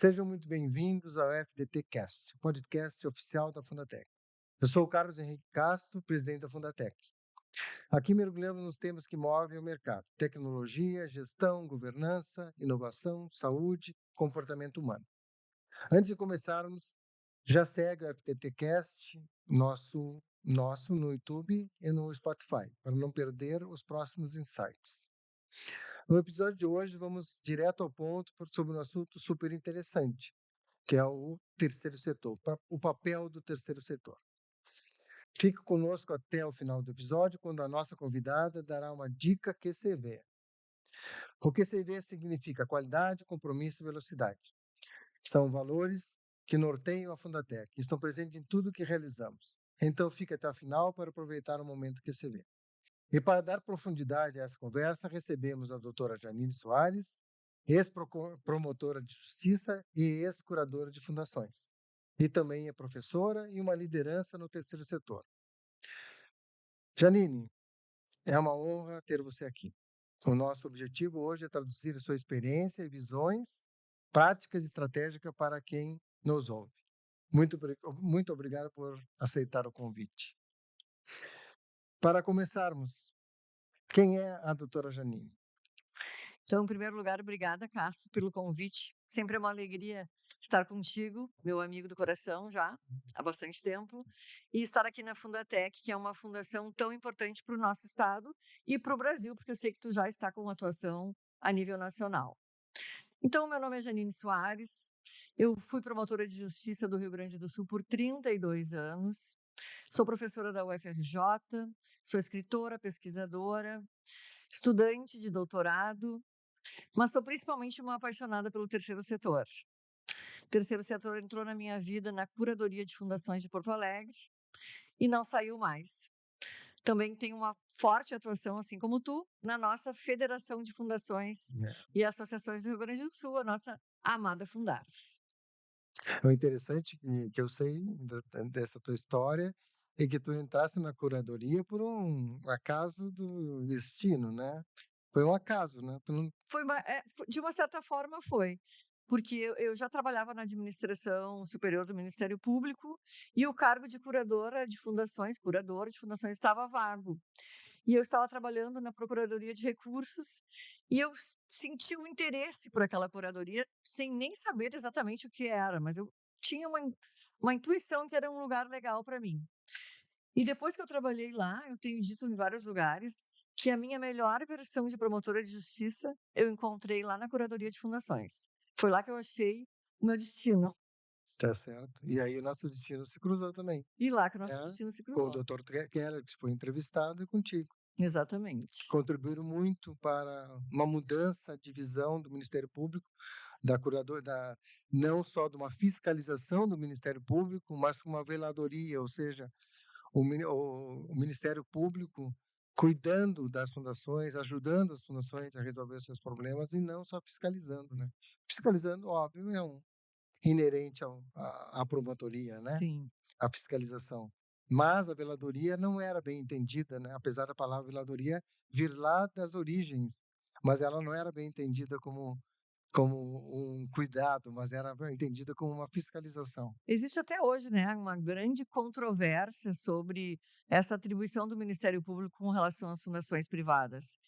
Sejam muito bem-vindos ao FDT Cast, o podcast oficial da Fundatec. Eu sou o Carlos Henrique Castro, presidente da Fundatec. Aqui mergulhamos nos temas que movem o mercado: tecnologia, gestão, governança, inovação, saúde, comportamento humano. Antes de começarmos, já segue o FDT Cast, nosso no YouTube e no Spotify, para não perder os próximos insights. No episódio de hoje, vamos direto ao ponto sobre um assunto super interessante, que é o terceiro setor, o papel do terceiro setor. Fique conosco até o final do episódio, quando a nossa convidada dará uma dica QCV. O QCV significa qualidade, compromisso e velocidade. São valores que norteiam a Fundatec e estão presentes em tudo que realizamos. Então, fique até o final para aproveitar o momento QCV. E para dar profundidade a essa conversa, recebemos a doutora Janine Soares, ex-promotora de justiça e ex-curadora de fundações. E também é professora e uma liderança no terceiro setor. Janine, é uma honra ter você aqui. O nosso objetivo hoje é traduzir a sua experiência e visões, práticas e estratégicas para quem nos ouve. Muito obrigado por aceitar o convite. Para começarmos, quem é a doutora Janine? Então, em primeiro lugar, obrigada, Castro, pelo convite. Sempre é uma alegria estar contigo, meu amigo do coração, já há bastante tempo, e estar aqui na Fundatec, que é uma fundação tão importante para o nosso estado e para o Brasil, porque eu sei que tu já está com atuação a nível nacional. Então, meu nome é Janine Soares, eu fui promotora de justiça do Rio Grande do Sul por 32 anos, sou professora da UFRJ, sou escritora, pesquisadora, estudante de doutorado, mas sou principalmente uma apaixonada pelo terceiro setor. O terceiro setor entrou na minha vida na curadoria de fundações de Porto Alegre e não saiu mais. Também tenho uma forte atuação, assim como tu, na nossa Federação de Fundações e Associações do Rio Grande do Sul, a nossa amada Fundares. O interessante que eu sei dessa tua história é que tu entrasse na curadoria por um acaso do destino, né? Foi um acaso, né? Tu não... De uma certa forma foi, porque eu já trabalhava na administração superior do Ministério Público e o cargo de curadora de fundações, estava vago. E eu estava trabalhando na Procuradoria de Recursos e eu senti um interesse por aquela curadoria sem nem saber exatamente o que era, mas eu tinha uma intuição que era um lugar legal para mim. E depois que eu trabalhei lá, eu tenho dito em vários lugares que a minha melhor versão de promotora de justiça eu encontrei lá na Curadoria de Fundações. Foi lá que eu achei o meu destino. Tá certo. E aí o nosso destino se cruzou também, E lá que o nosso né? destino se Com o cruzou. doutor Keller, que foi entrevistado, e contigo. Exatamente. Contribuíram muito para uma mudança de visão do Ministério Público, não só de uma fiscalização do Ministério Público, mas uma veladoria, ou seja, o Ministério Público cuidando das fundações, ajudando as fundações a resolver os seus problemas e não só fiscalizando, né? Fiscalizando, óbvio, é inerente à promotoria, né? Sim. A fiscalização. Mas a veladoria não era bem entendida, né? Apesar da palavra veladoria vir lá das origens, mas ela não era bem entendida como um cuidado, mas era entendida como uma fiscalização. Existe até hoje, né, uma grande controvérsia sobre essa atribuição do Ministério Público com relação às fundações privadas,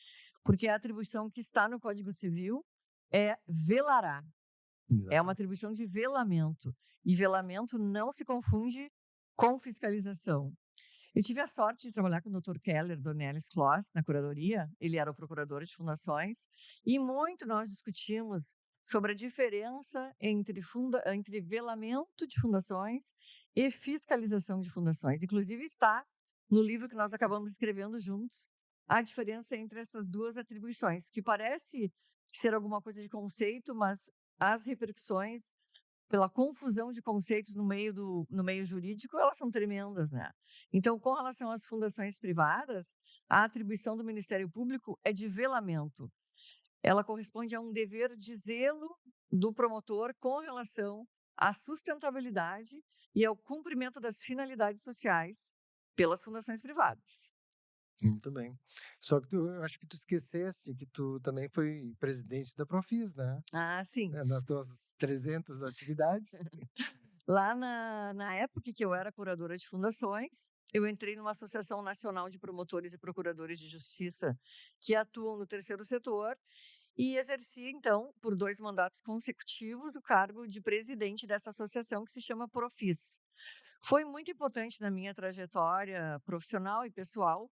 porque a atribuição que está no Código Civil é velará, é uma Exatamente. atribuição de velamento, e velamento não se confunde com fiscalização. Eu tive a sorte de trabalhar com o Dr. Keller Dornelles Kloss na curadoria, ele era o procurador de fundações, e muito nós discutimos sobre a diferença entre velamento de fundações e fiscalização de fundações. Inclusive está no livro que nós acabamos escrevendo juntos, a diferença entre essas duas atribuições, que parece ser alguma coisa de conceito, mas as repercussões pela confusão de conceitos no meio jurídico, elas são tremendas, né? Então, com relação às fundações privadas, a atribuição do Ministério Público é de velamento. Ela corresponde a um dever de zelo do promotor com relação à sustentabilidade e ao cumprimento das finalidades sociais pelas fundações privadas. Muito bem. Só que eu acho que tu esqueceste que tu também foi presidente da Profis, né? Ah, sim. Nas tuas 300 atividades. Lá na época que eu era curadora de fundações, eu entrei numa Associação Nacional de Promotores e Procuradores de Justiça que atuam no terceiro setor e exerci, então, por 2 mandatos consecutivos, o cargo de presidente dessa associação que se chama Profis. Foi muito importante na minha trajetória profissional e pessoal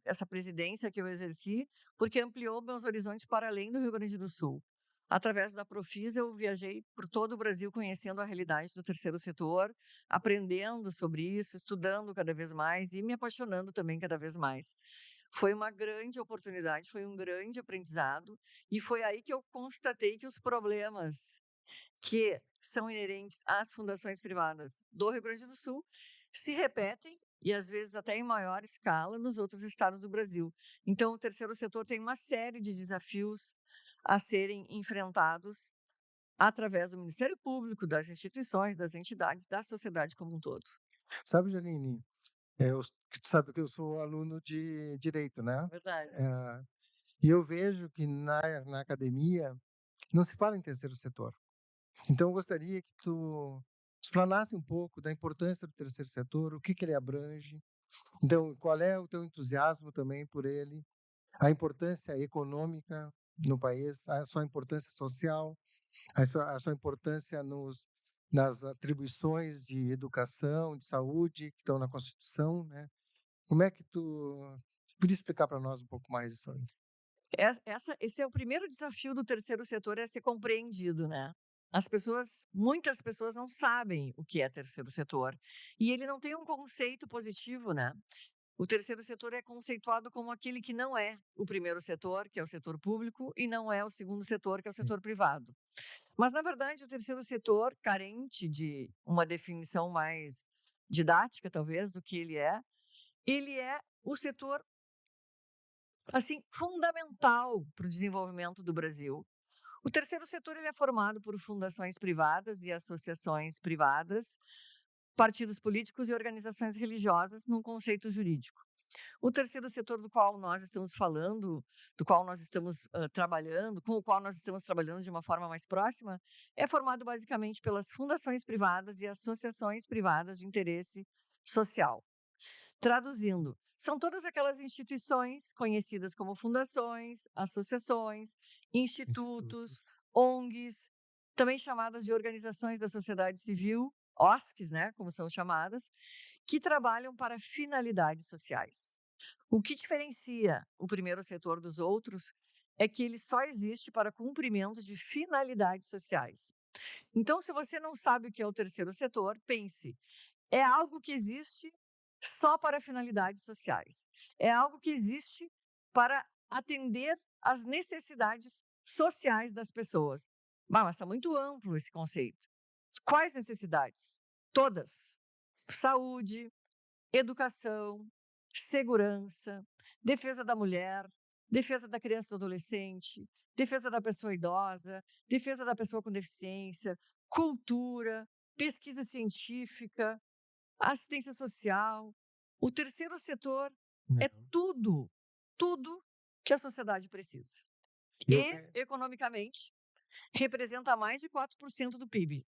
essa presidência que eu exerci, porque ampliou meus horizontes para além do Rio Grande do Sul. Através da Profis, eu viajei por todo o Brasil conhecendo a realidade do terceiro setor, aprendendo sobre isso, estudando cada vez mais e me apaixonando também cada vez mais. Foi uma grande oportunidade, foi um grande aprendizado, e foi aí que eu constatei que os problemas que são inerentes às fundações privadas do Rio Grande do Sul se repetem e às vezes até em maior escala nos outros estados do Brasil. Então, o terceiro setor tem uma série de desafios a serem enfrentados através do Ministério Público, das instituições, das entidades, da sociedade como um todo. Sabe, Janine, que tu sabe que eu sou aluno de direito, né? Verdade. Eh, e eu vejo que na academia não se fala em terceiro setor. Então, eu gostaria que tu explanasse um pouco da importância do terceiro setor, o que que ele abrange. Então, qual é o teu entusiasmo também por ele, a importância econômica no país, a sua importância social, a sua importância nas atribuições de educação, de saúde que estão na Constituição, né? Como é que tu podia explicar para nós um pouco mais isso aí? Esse é o primeiro desafio do terceiro setor, é ser compreendido, né? Muitas pessoas não sabem o que é terceiro setor. E ele não tem um conceito positivo, né? O terceiro setor é conceituado como aquele que não é o primeiro setor, que é o setor público, e não é o segundo setor, que é o Sim, setor privado. Mas, na verdade, o terceiro setor, carente de uma definição mais didática, talvez, do que ele é o setor assim fundamental para o desenvolvimento do Brasil. O terceiro setor ele é formado por fundações privadas e associações privadas, partidos políticos e organizações religiosas num conceito jurídico. O terceiro setor do qual nós estamos falando, do qual nós estamos trabalhando, com o qual nós estamos trabalhando de uma forma mais próxima, é formado basicamente pelas fundações privadas e associações privadas de interesse social. Traduzindo, são todas aquelas instituições conhecidas como fundações, associações, institutos, institutos. ONGs, também chamadas de organizações da sociedade civil, OSCs, né, como são chamadas, que trabalham para finalidades sociais. O que diferencia o primeiro setor dos outros é que ele só existe para cumprimento de finalidades sociais. Então, se você não sabe o que é o terceiro setor, pense: é algo que existe só para finalidades sociais. É algo que existe para atender às necessidades sociais das pessoas. Mas está muito amplo esse conceito. Quais necessidades? Todas. Saúde, educação, segurança, defesa da mulher, defesa da criança e do adolescente, defesa da pessoa idosa, defesa da pessoa com deficiência, cultura, pesquisa científica, assistência social. O terceiro setor Né? é tudo, tudo que a sociedade precisa. E eu E, ve economicamente, representa mais de 4% do PIB.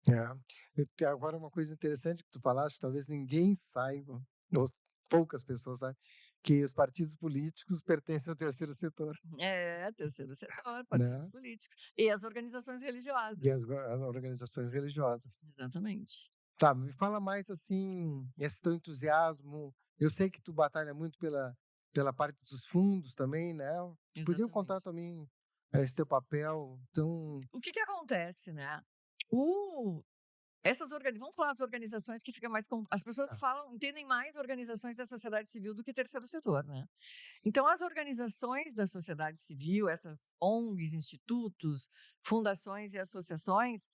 é. Agora uma coisa interessante que tu falaste, talvez ninguém saiba, ou poucas pessoas saibam, que os partidos políticos pertencem ao terceiro setor, É, terceiro setor, partidos né? políticos e as organizações religiosas. E as organizações religiosas. Exatamente. Tá, me fala mais assim, esse teu entusiasmo. Eu sei que tu batalha muito pela parte dos fundos também, né? Podia Exatamente. contar também esse teu papel tão. O que acontece, né? Vamos falar das organizações que fica mais as pessoas Ah, falam, entendem mais organizações da sociedade civil do que terceiro setor, né? Então, as organizações da sociedade civil, essas ONGs, institutos, fundações e associações,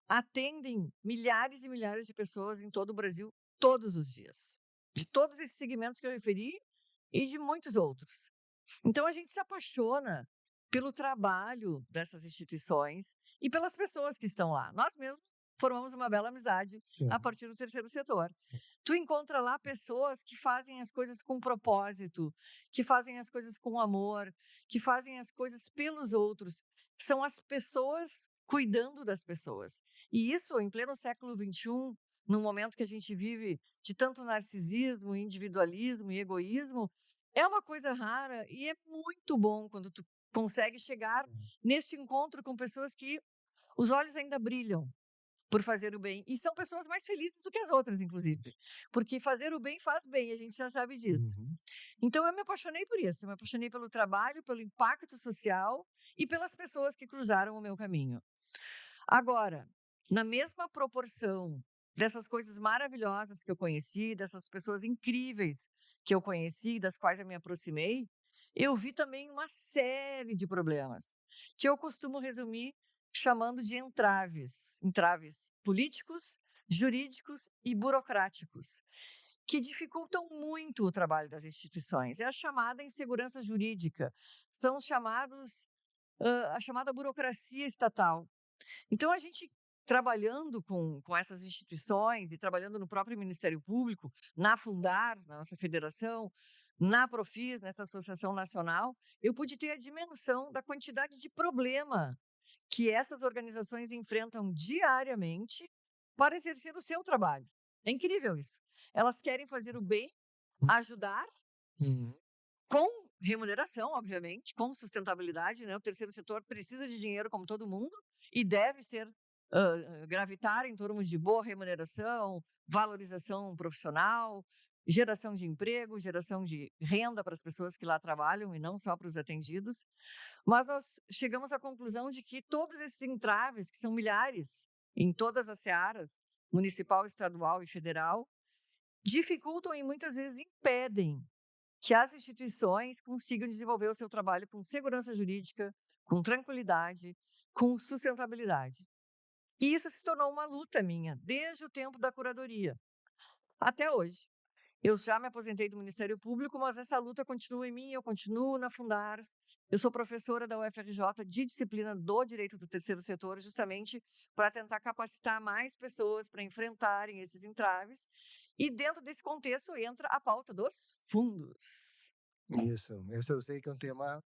atendem milhares e milhares de pessoas em todo o Brasil todos os dias, de todos esses segmentos que eu referi e de muitos outros. Então, a gente se apaixona pelo trabalho dessas instituições e pelas pessoas que estão lá. Nós mesmos formamos uma bela amizade a Sim. partir do terceiro setor. Sim. Tu encontra lá pessoas que fazem as coisas com propósito, que fazem as coisas com amor, que fazem as coisas pelos outros. São as pessoas cuidando das pessoas. E isso, em pleno século XXI, num momento que a gente vive de tanto narcisismo, individualismo e egoísmo, é uma coisa rara e é muito bom quando tu consegue chegar neste encontro com pessoas que os olhos ainda brilham por fazer o bem. E são pessoas mais felizes do que as outras, inclusive. Porque fazer o bem faz bem, a gente já sabe disso. Uhum. Então eu me apaixonei por isso. Eu me apaixonei pelo trabalho, pelo impacto social e pelas pessoas que cruzaram o meu caminho. Agora, na mesma proporção dessas coisas maravilhosas que eu conheci, dessas pessoas incríveis que eu conheci, das quais eu me aproximei, eu vi também uma série de problemas, que eu costumo resumir chamando de entraves, entraves políticos, jurídicos e burocráticos, que dificultam muito o trabalho das instituições. É a chamada insegurança jurídica, são os chamados, a chamada burocracia estatal. Então, a gente trabalhando com essas instituições e trabalhando no próprio Ministério Público, na Fundar, na nossa federação, na Profis, nessa associação nacional, eu pude ter a dimensão da quantidade de problema que essas organizações enfrentam diariamente para exercer o seu trabalho. É incrível isso. Elas querem fazer o bem, ajudar, Uhum. com remuneração, obviamente, com sustentabilidade, né? O terceiro setor precisa de dinheiro como todo mundo e deve ser gravitar em torno de boa remuneração, valorização profissional, geração de emprego, geração de renda para as pessoas que lá trabalham e não só para os atendidos. Mas nós chegamos à conclusão de que todos esses entraves, que são milhares em todas as searas, municipal, estadual e federal, dificultam e muitas vezes impedem que as instituições consigam desenvolver o seu trabalho com segurança jurídica, com tranquilidade, com sustentabilidade. E isso se tornou uma luta minha, desde o tempo da curadoria até hoje. Eu já me aposentei do Ministério Público, mas essa luta continua em mim, eu continuo na Fundars. Eu sou professora da UFRJ de disciplina do direito do terceiro setor, justamente para tentar capacitar mais pessoas para enfrentarem esses entraves. E dentro desse contexto entra a pauta dos fundos. Isso. Esse eu sei que é um tema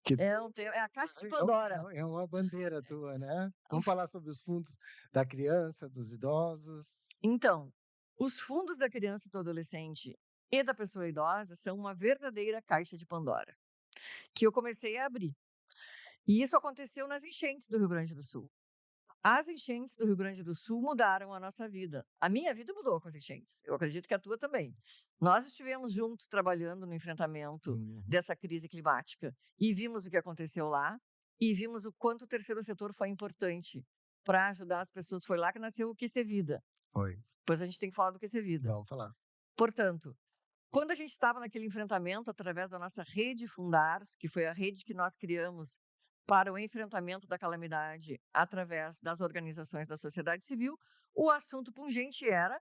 que É a caixa de Pandora. é uma bandeira tua, né? Vamos falar sobre os fundos da criança, dos idosos. Então, os fundos da criança e do adolescente e da pessoa idosa são uma verdadeira caixa de Pandora, que eu comecei a abrir. E isso aconteceu nas enchentes do Rio Grande do Sul. As enchentes do Rio Grande do Sul mudaram a nossa vida. A minha vida mudou com as enchentes. Eu acredito que a tua também. Nós estivemos juntos trabalhando no enfrentamento Uhum. dessa crise climática e vimos o que aconteceu lá e vimos o quanto o terceiro setor foi importante para ajudar as pessoas. Foi lá que nasceu o QC Vida. Foi. Pois a gente tem que falar do QC Vida. Vamos falar. Portanto, quando a gente estava naquele enfrentamento através da nossa rede Fundars, que foi a rede que nós criamos para o enfrentamento da calamidade através das organizações da sociedade civil, o assunto pungente era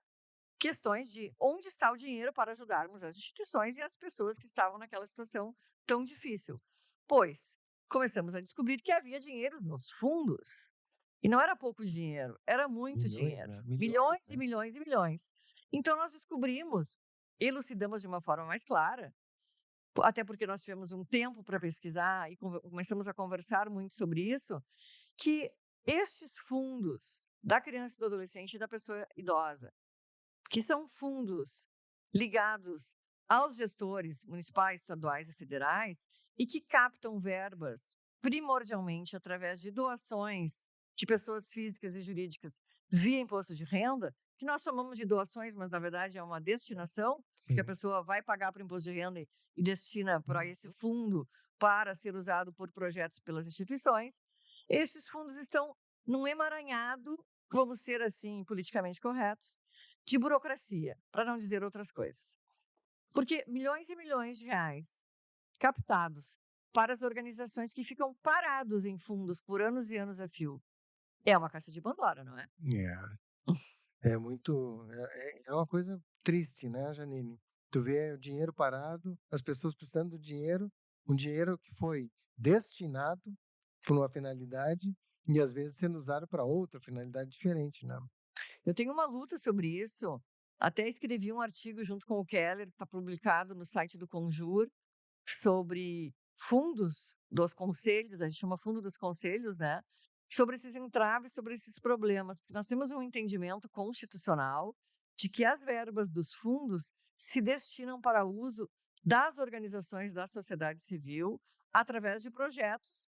questões de onde está o dinheiro para ajudarmos as instituições e as pessoas que estavam naquela situação tão difícil. Pois começamos a descobrir que havia dinheiro nos fundos. E não era pouco dinheiro, era muito Milhões, dinheiro. né? Milhões e Né? milhões e milhões. Então nós descobrimos, elucidamos de uma forma mais clara, até porque nós tivemos um tempo para pesquisar e começamos a conversar muito sobre isso, que estes fundos da criança e do adolescente e da pessoa idosa, que são fundos ligados aos gestores municipais, estaduais e federais e que captam verbas primordialmente através de doações de pessoas físicas e jurídicas via imposto de renda, que nós chamamos de doações, mas na verdade é uma destinação, que a Sim. pessoa vai pagar para o imposto de renda e destina para esse fundo para ser usado por projetos pelas instituições. Esses fundos estão num emaranhado, vamos ser assim politicamente corretos, de burocracia, para não dizer outras coisas. Porque milhões e milhões de reais captados para as organizações que ficam parados em fundos por anos e anos a fio. É uma caixa de Pandora, não é? É muito. É uma coisa triste, né, Janine? Tu vê o dinheiro parado, as pessoas precisando do dinheiro, um dinheiro que foi destinado para uma finalidade, e às vezes sendo usado para outra finalidade diferente, né? Eu tenho uma luta sobre isso. Até escrevi um artigo junto com o Keller, que está publicado no site do Conjur, sobre fundos dos conselhos, a gente chama fundo dos conselhos, né? Sobre esses entraves, sobre esses problemas. Porque nós temos um entendimento constitucional de que as verbas dos fundos se destinam para uso das organizações da sociedade civil através de projetos,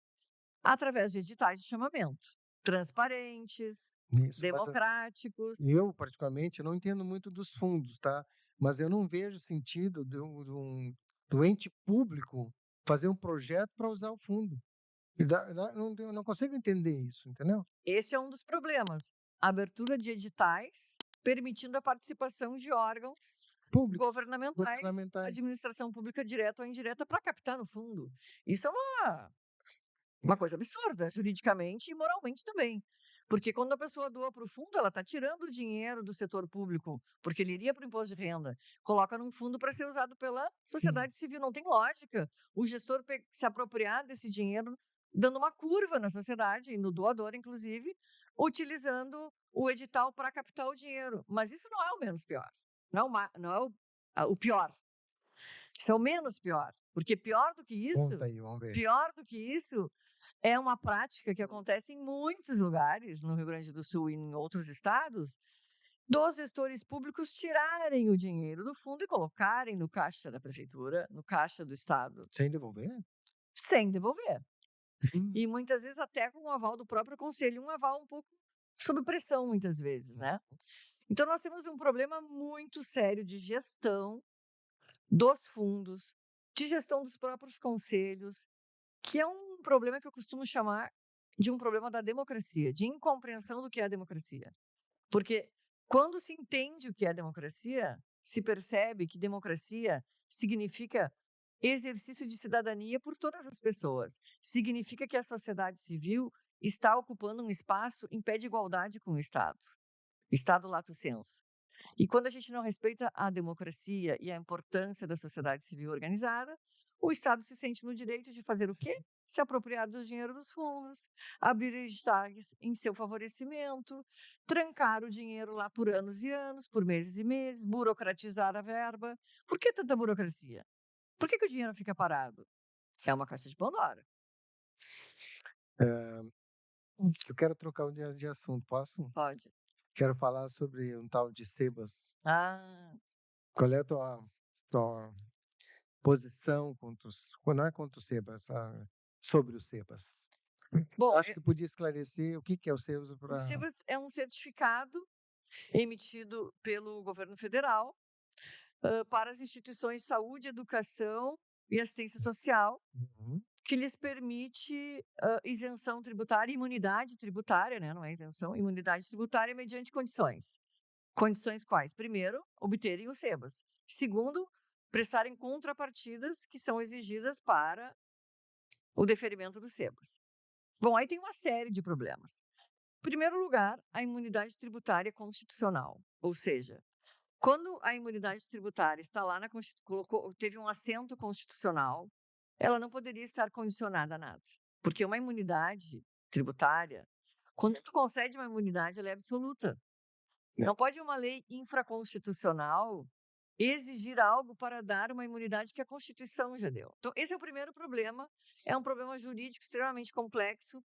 através de editais de chamamento, transparentes, Isso, mas democráticos. eu, particularmente, não entendo muito dos fundos, tá? Mas eu não vejo sentido do ente público fazer um projeto para usar o fundo. Eu não consigo entender isso, entendeu? Esse é um dos problemas. A abertura de editais permitindo a participação de órgãos Públicos, governamentais, governamentais. administração pública direta ou indireta, para captar no fundo. Isso é uma coisa absurda, juridicamente e moralmente também. Porque quando a pessoa doa para o fundo, ela está tirando o dinheiro do setor público, porque ele iria para o imposto de renda, coloca num fundo para ser usado pela Sim. sociedade civil. Não tem lógica o gestor se apropriar desse dinheiro, dando uma curva na sociedade, e no doador, inclusive, utilizando o edital para captar o dinheiro. Mas isso não é o menos pior. Não é o pior. Isso é o menos pior. Porque Conta aí, vamos ver. pior do que isso, é uma prática que acontece em muitos lugares, no Rio Grande do Sul e em outros estados, dos gestores públicos tirarem o dinheiro do fundo e colocarem no caixa da prefeitura, no caixa do estado, Sem devolver? sem devolver. Hum. E muitas vezes até com o aval do próprio conselho, um aval um pouco sob pressão, muitas vezes, né? Então nós temos um problema muito sério de gestão dos fundos, de gestão dos próprios conselhos, que é um problema que eu costumo chamar de um problema da democracia, de incompreensão do que é a democracia. Porque quando se entende o que é democracia, se percebe que democracia significa exercício de cidadania por todas as pessoas. Significa que a sociedade civil está ocupando um espaço em pé de igualdade com o Estado. Estado lato sensu. E quando a gente não respeita a democracia e a importância da sociedade civil organizada, o Estado se sente no direito de fazer o quê? Se apropriar do dinheiro dos fundos, abrir editais em seu favorecimento, trancar o dinheiro lá por anos e anos, por meses e meses, burocratizar a verba. Por que tanta burocracia? Por que o dinheiro fica parado? É uma caixa de Pandora. Eu quero trocar de assunto, posso? Pode. Quero falar sobre um tal de Sebas. Ah, Qual é a tua posição contra não é contra o Sebas, sobre o Sebas? bom, Acho que podia esclarecer o que é o Sebas o para... SEBAS é um certificado emitido pelo governo federal para as instituições de saúde, educação e assistência social, Uhum. que lhes permite isenção tributária, imunidade tributária, né? Não é isenção, imunidade tributária mediante condições. Condições quais? Primeiro, obterem o SEBAS. Segundo, prestarem contrapartidas que são exigidas para o deferimento do SEBAS. Bom, aí tem uma série de problemas. Em primeiro lugar, a imunidade tributária constitucional, ou seja, quando a imunidade tributária está lá teve um assento constitucional, ela não poderia estar condicionada a nada. Porque uma imunidade tributária, quando tu concede uma imunidade, ela é absoluta. Não pode uma lei infraconstitucional exigir algo para dar uma imunidade que a Constituição já deu. Então, esse é o primeiro problema. É um problema jurídico extremamente complexo,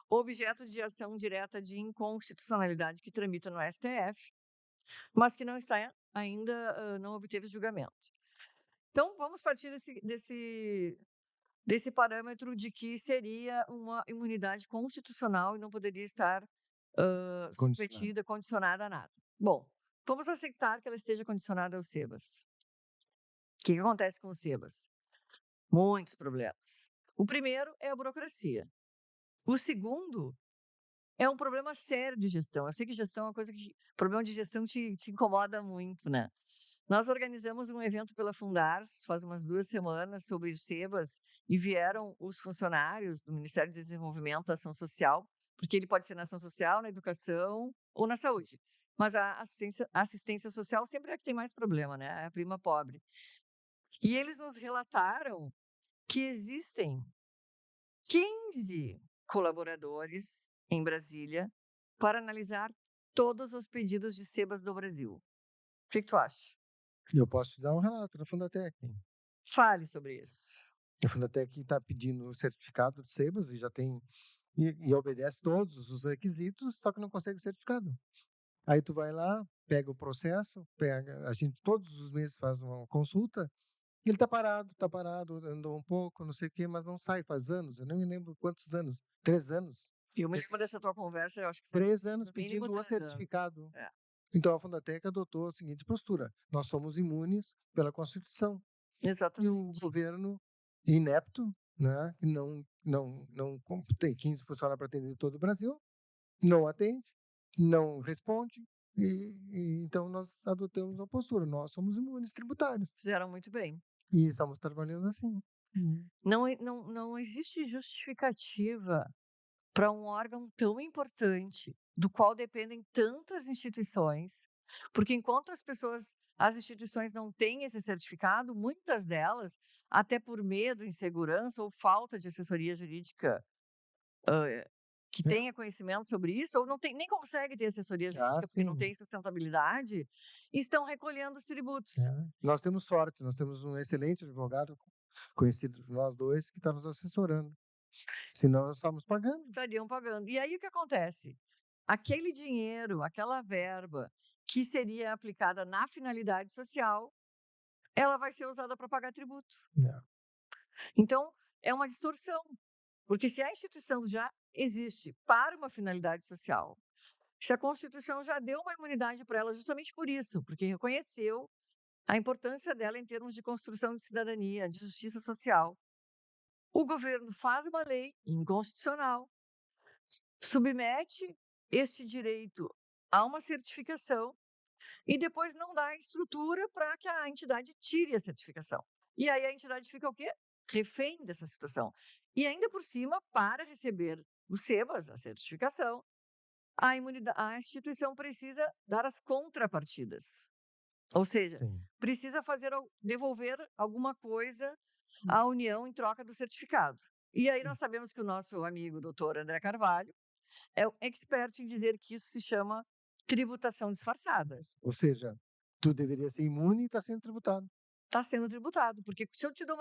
objeto de ação direta de inconstitucionalidade que tramita no STF, mas que não está ainda, não obteve julgamento. Então, vamos partir desse parâmetro de que seria uma imunidade constitucional e não poderia estar submetida, condicionada a nada. Bom, vamos aceitar que ela esteja condicionada ao SEBAS. O que acontece com o SEBAS? Muitos problemas. O primeiro é a burocracia. O segundo é um problema sério de gestão. Eu sei que gestão é uma coisa que... Problema de gestão te incomoda muito, né? Nós organizamos um evento pela Fundars, faz umas 2 semanas, sobre o SEBAS, e vieram os funcionários do Ministério do Desenvolvimento da Ação Social, porque ele pode ser na ação social, na educação ou na saúde. Mas a assistência social sempre é a que tem mais problema, né? É a prima pobre. E eles nos relataram que existem 15 colaboradores em Brasília para analisar todos os pedidos de sebas do Brasil. O que tu acha? Eu posso te dar um relato da Fundatec. Fale sobre isso. A Fundatec está pedindo o certificado de sebas e já tem e obedece todos os requisitos, só que não consegue o certificado. Aí tu vai lá, pega o processo, a gente todos os meses faz uma consulta, e ele tá parado, andou um pouco, não sei o quê, mas não sai, faz anos, eu não me lembro quantos anos, 3 anos. Eu me lembro dessa tua conversa, eu acho que 3 anos no mínimo pedindo o 3 anos. certificado. É. Então a Fundatec adotou a seguinte postura: nós somos imunes pela Constituição. E o Exatamente. governo inepto, né, que não tem 15 funcionários para atender todo o Brasil, não atende, não responde, então nós adotamos uma postura, nós somos imunes tributários Fizeram muito bem. e estamos trabalhando assim. Não existe justificativa para um órgão tão importante, do qual dependem tantas instituições, porque enquanto as instituições não têm esse certificado, muitas delas, até por medo, insegurança ou falta de assessoria jurídica que É. tenha conhecimento sobre isso, ou não tem, nem consegue ter assessoria jurídica porque não Sim. tem sustentabilidade, estão recolhendo os tributos. Nós temos sorte, nós temos um excelente advogado, conhecido de nós dois, que está nos assessorando. Senão nós estamos pagando. Estariam pagando. E aí o que acontece? Aquele dinheiro, aquela verba que seria aplicada na finalidade social, ela vai ser usada para pagar tributo. É. Então, é uma distorção. Porque se a instituição já existe para uma finalidade social, se a Constituição já deu uma imunidade para ela justamente por isso, porque reconheceu a importância dela em termos de construção de cidadania, de justiça social, o governo faz uma lei inconstitucional, submete este direito a uma certificação e depois não dá estrutura para que a entidade tire a certificação. E aí a entidade fica o quê? Refém dessa situação. E ainda por cima, para receber o SEBAS, a certificação, a instituição precisa dar as contrapartidas. Ou seja, Sim. precisa devolver alguma coisa à União em troca do certificado. E aí nós sabemos que o nosso amigo doutor André Carvalho é o expert em dizer que isso se chama tributação disfarçada. Ou seja, tu deveria ser imune e está sendo tributado. Está sendo tributado, porque se eu te dou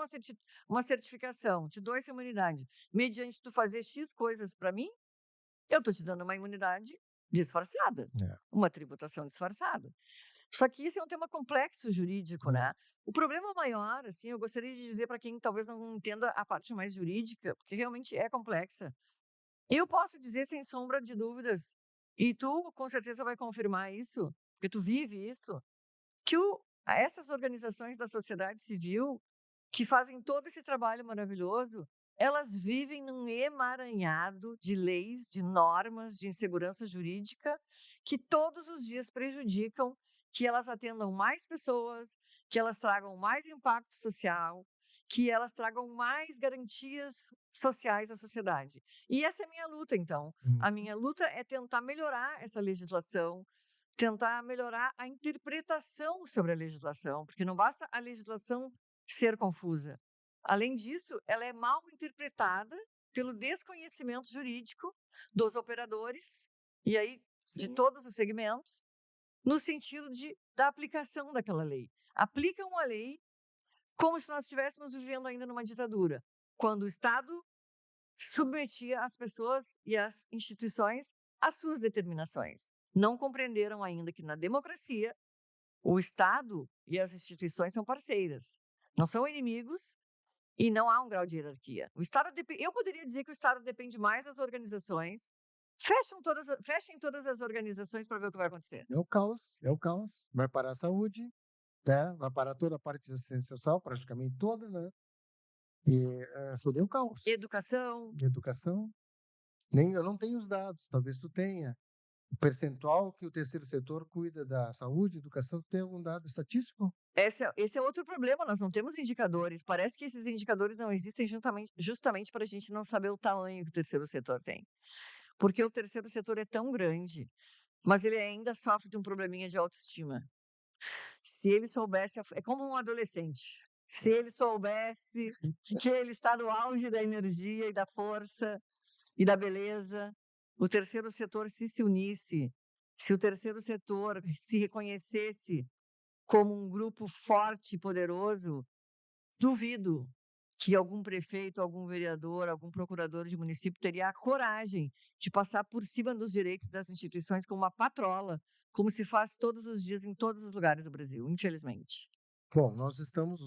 uma certificação, te dou essa imunidade, mediante tu fazer X coisas para mim, eu estou te dando uma imunidade disfarçada, uma tributação disfarçada. Só que isso é um tema complexo jurídico, né? O problema maior, assim, eu gostaria de dizer para quem talvez não entenda a parte mais jurídica, porque realmente é complexa. Eu posso dizer sem sombra de dúvidas, e tu com certeza vai confirmar isso, porque tu vive isso, que essas organizações da sociedade civil que fazem todo esse trabalho maravilhoso, elas vivem num emaranhado de leis, de normas, de insegurança jurídica, que todos os dias prejudicam que elas atendam mais pessoas, que elas tragam mais impacto social, que elas tragam mais garantias sociais à sociedade. E essa é a minha luta, então. A minha luta é tentar melhorar essa legislação, tentar melhorar a interpretação sobre a legislação, porque não basta a legislação ser confusa. Além disso, ela é mal interpretada pelo desconhecimento jurídico dos operadores, e aí de todos os segmentos, no sentido da aplicação daquela lei. Aplicam a lei como se nós estivéssemos vivendo ainda numa ditadura, quando o Estado submetia as pessoas e as instituições às suas determinações. Não compreenderam ainda que na democracia o Estado e as instituições são parceiras, não são inimigos e não há um grau de hierarquia. Eu poderia dizer que o Estado depende mais das organizações. Fechem todas as organizações para ver o que vai acontecer. É o caos, é o caos. Vai parar a saúde, né? Vai parar toda a parte de assistência social, praticamente toda, né? E seria o caos. Educação. Eu não tenho os dados, talvez tu tenha. O percentual que o terceiro setor cuida da saúde, educação, tem algum dado estatístico? Esse é outro problema, nós não temos indicadores. Parece que esses indicadores não existem justamente para a gente não saber o tamanho que o terceiro setor tem. Porque o terceiro setor é tão grande, mas ele ainda sofre de um probleminha de autoestima. Se ele soubesse, é como um adolescente. Se ele soubesse que ele está no auge da energia e da força e da beleza, o terceiro setor se unisse, se o terceiro setor se reconhecesse como um grupo forte e poderoso, duvido que algum prefeito, algum vereador, algum procurador de município teria a coragem de passar por cima dos direitos das instituições como uma patrola, como se faz todos os dias em todos os lugares do Brasil, infelizmente. Bom, nós estamos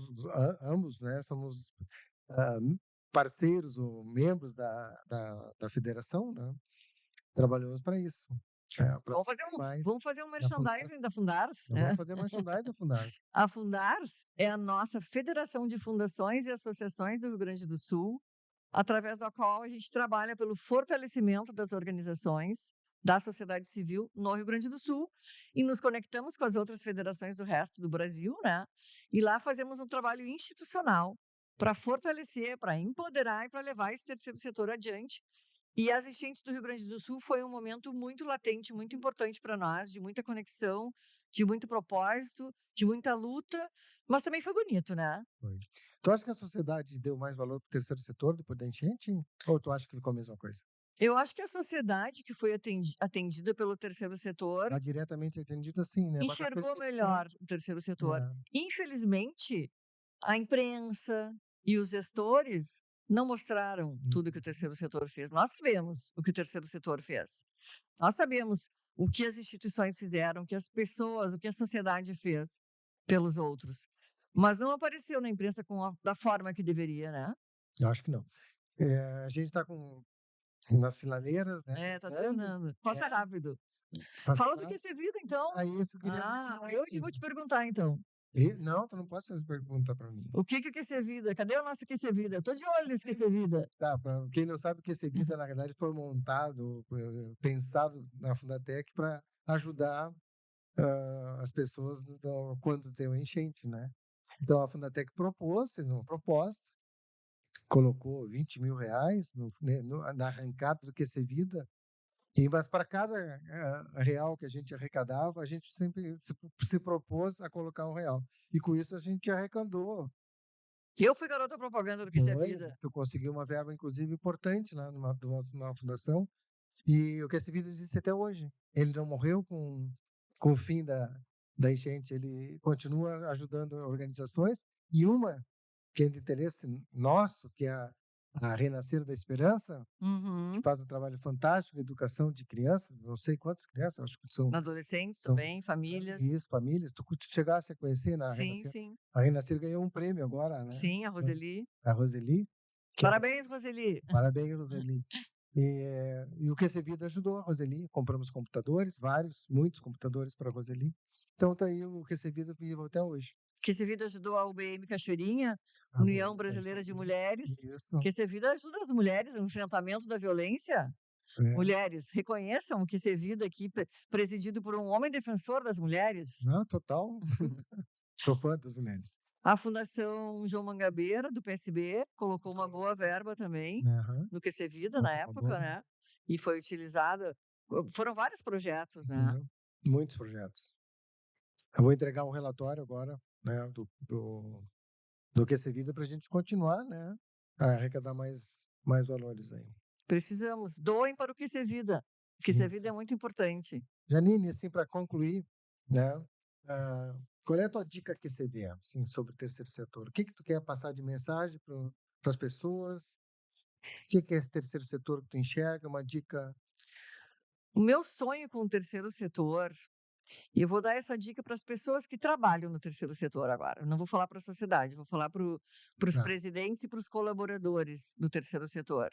ambos, né, somos ah, parceiros ou membros da federação, né? Trabalhamos para isso, para mais Vamos fazer um da Fundars. merchandising da Fundars. Nós vamos fazer merchandising da Fundars. A Fundars é a nossa Federação de Fundações e Associações do Rio Grande do Sul, através da qual a gente trabalha pelo fortalecimento das organizações da sociedade civil no Rio Grande do Sul e nos conectamos com as outras federações do resto do Brasil, né? E lá fazemos um trabalho institucional para fortalecer, para empoderar e para levar esse terceiro setor adiante. E as enchentes do Rio Grande do Sul foi um momento muito latente, muito importante para nós, de muita conexão, de muito propósito, de muita luta, mas também foi bonito, né? Foi. Tu acha que a sociedade deu mais valor para o terceiro setor depois da enchente? Ou tu acha que ficou a mesma coisa? Eu acho que a sociedade que foi atendida pelo terceiro setor Mas diretamente atendida, sim, né? Mas a enxergou percepção, melhor o terceiro setor. é, Infelizmente, a imprensa e os gestores não mostraram tudo que o terceiro setor fez. Nós sabemos o que o terceiro setor fez. Nós sabemos o que as instituições fizeram, o que as pessoas, o que a sociedade fez pelos outros. Mas não apareceu na imprensa da forma que deveria, né? eu acho que não. A gente está nas fileiras, né? Tá Terminando, terminando. Passa rápido. passa Fala do que rápido. ser vida, então. Aí isso eu queria Eu que vou te perguntar, então. Não, tu não pode fazer pergunta para mim. O que que é Quer Ser Vida? Cadê o nosso Quer Ser Vida? Eu tô de olho nesse Quer Ser Vida. Tá, para quem não sabe, o que Vida, na verdade, foi montado, pensado na Fundatec para ajudar as pessoas quando tem uma enchente, né? Então a Fundatec propôs, fez uma proposta, colocou R$ 20.000 na arrancada do Que Vida, mas para cada real que a gente arrecadava, a gente sempre se propôs a colocar R$ 1. E com isso a gente arrecadou. Eu fui garota propaganda do Quer Ser Foi, Vida. tu conseguiu uma verba, inclusive, importante lá numa fundação. E o Que Vida existe até hoje. Ele não morreu com o fim da enchente, ele continua ajudando organizações. E uma que é de interesse nosso, que é a Renascer da Esperança, que Uhum. faz um trabalho fantástico, educação de crianças, não sei quantas crianças, acho que são Adolescentes são também, famílias. isso, famílias. Tu chegasse a conhecer na Sim, Renascer? sim. A Renascer ganhou um prêmio agora, né? Sim, a Roseli. A Roseli. que é- Parabéns, Roseli. Parabéns, Roseli. E o Que Vida ajudou a Roseli. Compramos computadores, muitos computadores para a Roseli. Então tá aí o Que Vida vivo até hoje. Quer Ser Vida ajudou a UBM Cachoeirinha, A União UBM Brasileira de Cachoeirinha. Mulheres. Isso. Quer Ser Vida ajuda as mulheres no enfrentamento da violência. É. Mulheres, reconheçam o Quer Ser Vida aqui, presidido por um homem defensor das mulheres. Não, total. Sou fã das mulheres. A Fundação João Mangabeira, do PSB, colocou uma boa verba também Aham. no Quer Ser Vida na Uma época, boa, né? E foi utilizada. Foram vários projetos, né? entendeu? Muitos projetos. Eu vou entregar um relatório agora, né, do Que Vida para a gente continuar, né, a arrecadar mais valores aí. Precisamos. Doem para o Quer Ser Vida. O Quer Ser Isso. Vida é muito importante. Janine, assim, para concluir, né, qual é a tua dica que você vê, assim, sobre o terceiro setor? O que tu quer passar de mensagem para as pessoas? O que é esse terceiro setor que tu enxerga? Uma dica? O meu sonho com o terceiro setor, e eu vou dar essa dica para as pessoas que trabalham no terceiro setor agora. Eu não vou falar para a sociedade, vou falar para os Tá. presidentes e para os colaboradores do terceiro setor.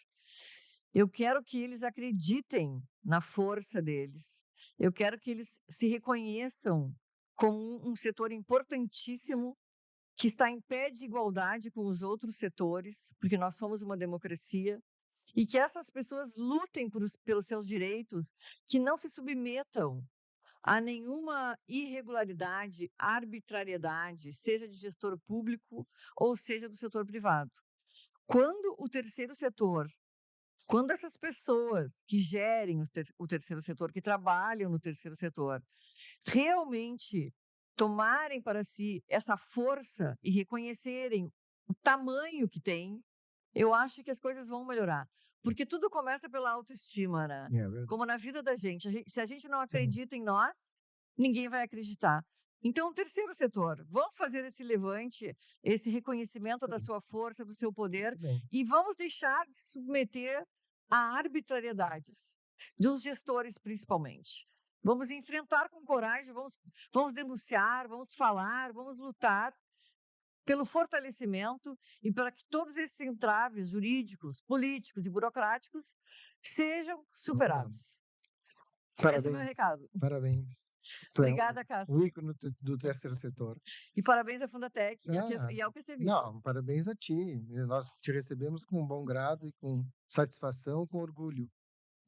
Eu quero que eles acreditem na força deles. Eu quero que eles se reconheçam como um setor importantíssimo que está em pé de igualdade com os outros setores, porque nós somos uma democracia, e que essas pessoas lutem pelos seus direitos, que não se submetam a nenhuma irregularidade, arbitrariedade, seja de gestor público ou seja do setor privado. Quando o terceiro setor, quando essas pessoas que gerem o terceiro setor, que trabalham no terceiro setor, realmente tomarem para si essa força e reconhecerem o tamanho que tem, eu acho que as coisas vão melhorar. Porque tudo começa pela autoestima, né? É verdade. Como na vida da gente. Se a gente não Sim. acredita em nós, ninguém vai acreditar. Então, terceiro setor, vamos fazer esse levante, esse reconhecimento da Sim. sua força, do seu poder, Muito bem. e vamos deixar de submeter a arbitrariedades dos gestores, principalmente. Vamos enfrentar com coragem, vamos denunciar, vamos falar, vamos lutar pelo fortalecimento e para que todos esses entraves jurídicos, políticos e burocráticos sejam superados. Esse é o meu Parabéns. recado. Parabéns. Tu é Obrigada, Castro. o ícone do terceiro setor. E parabéns à Fundatec Ah, e ao PCV. não, parabéns a ti. Nós te recebemos com bom grado e com satisfação, com orgulho.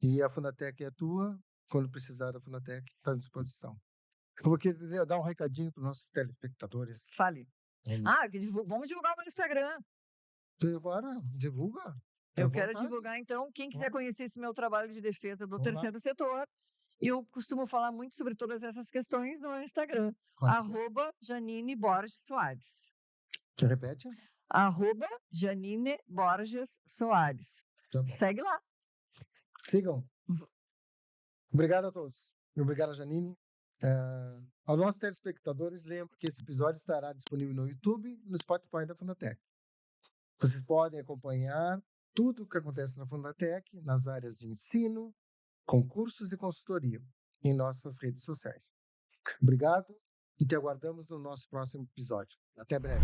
E a Fundatec é tua. Quando precisar da Fundatec, está à disposição. Eu queria dar um recadinho para os nossos telespectadores. Fale. Vamos. Vamos divulgar o meu Instagram. Bora, divulga. Eu quero divulgar, então, quem quiser conhecer esse meu trabalho de defesa do Vamos lá. terceiro setor, eu costumo falar muito sobre todas essas questões no meu Instagram, @Janine Borges Soares. Que repete? @Janine Borges Soares. Tá bom. Segue lá. Sigam. Obrigado a todos. Obrigado, Janine. Aos nossos telespectadores, lembro que esse episódio estará disponível no YouTube e no Spotify da Fundatec. Vocês podem acompanhar tudo o que acontece na Fundatec nas áreas de ensino, concursos e consultoria em nossas redes sociais. Obrigado e te aguardamos no nosso próximo episódio. Até breve.